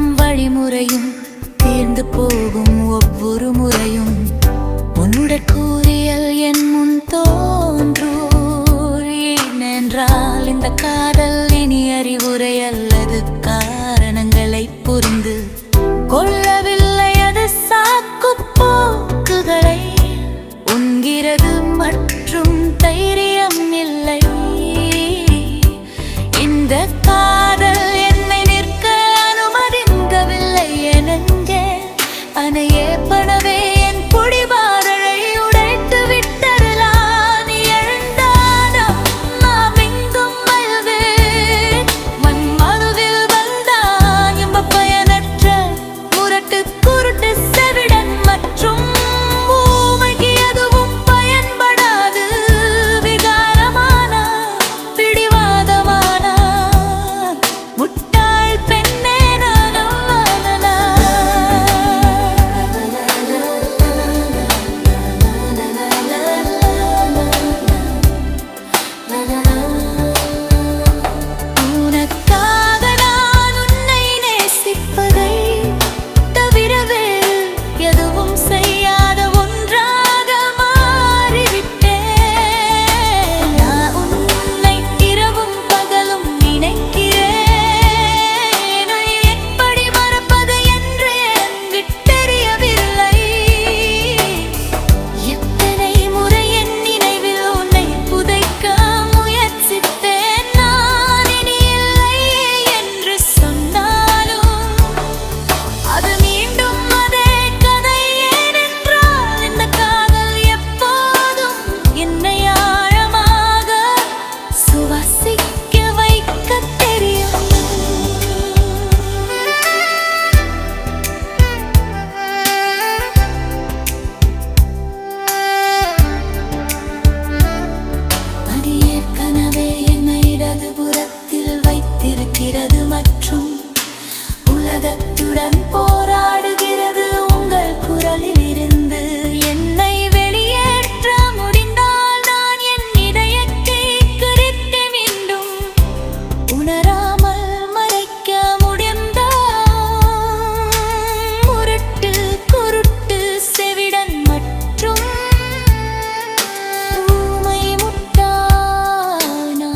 காலம் வழிமுறையும் தீர்ந்து போகும் ஒவ்வொரு முறையும் உன்னுடற்கூறியல் என் முன் தோன்றூர். ஏனென்றால் இந்த காதல் இனி அறிவுரை அல்லது காரணங்களை புரிந்து கொள்ளவில்லை. அது சாக்கு போக்குகளை உண்கிறது மற்றும் தைரியம் இல்லை. இந்த காதல் என்னை நிற்க அனுமதிக்கவில்லை. எனங்கே அணையே பணவே என் புடிவாரலை உடைத்து விட்டரலாம். நீ எழுந்தானம் நாம் எங்கும் மல்வேன் மண் மறுவில் வந்தான் எம்ப பயனற்ற முரட்டு குருட்டு செவிடன் மற்றும் ஊமைக்கு எதுவும் பயன்படாது. விகாரமான பிடிவாதமான முட்டாள் பெண்ணே உனக்காக நான் உன்னை நேசிப்பதை தவிர வேறு எதுவும் செய்யாத ஒன்றாக மாறிவிட்டேன். நான் உன்னை இரவும் பகலும் நினைக்கிறேன். எப்படி மறப்பது என்று எனக்கு தெரியவில்லை. எத்தனை முறை என் நினைவில் உன்னை புதைக்க முயற்சித்தேன். நான் இனி இல்லை என்று சொன்னாலும் அது மீண்டும் அதே கதை. ஏனென்றால் இந்த காதல் எப்போதும் என்னை ஆழமாக சுவாசிக்க வைக்க தெரியும். அது ஏற்கனவே என்னை இடதுபுறத்தில் வைத்திருக்கிறது மற்றும் உலகத்துடன் போராடுகிறது. உங்கள் குரலில் இருந்து என்னை வெளியேற்ற முடிந்தால் நான் என் இதயத்தை கிழித்து மீண்டும் உணராமல் மறைக்க முடிந்தால் முரட்டு குருட்டு செவிடன் மற்றும் ஊமை முட்டானா.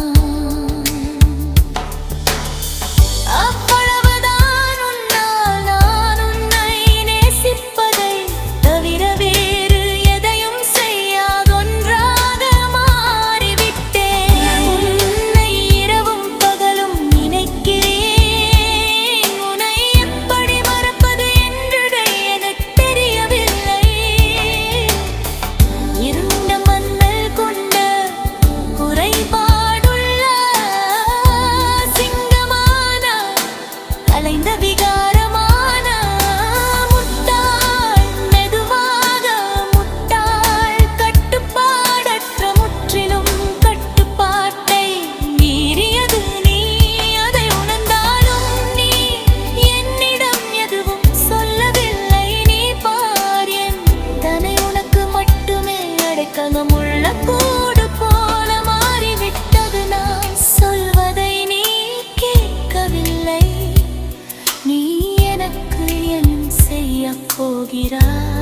அவ்வளவுதான் உன்னால் நான் உன்னை நேசிப்பதை தவிர வேறு எதையும் செய்யாதொன்றாக மாறிவிட்டேன். உன்னை இரவும் பகலும் நினைக்கிறேன். உன்னை எப்படி மறப்பது என்று எனக்கு தெரியவில்லை. இருண்ட மண்ணல் கொண்ட குறைபாடுள்ள சிங்கமான அலைந்த விகாரமான முட்டாள் மெதுவாக முட்டாள் கட்டுப்பாடற்ற முற்றிலும் கட்டுப்பாட்டை மீறியது நீ. அதை உணர்ந்தாலும் நீ என்னிடம் எதுவும் சொல்லவில்லை. நீ பார் என் தன்னை உனக்கு மட்டுமே அடைக்கலமுள்ள கூடு போல மாறிவிட்டது. நான் சொல்வதை நீ கேட்கவில்லை. நீ எனக்கு என்ன செய்யப் போகிறாய்?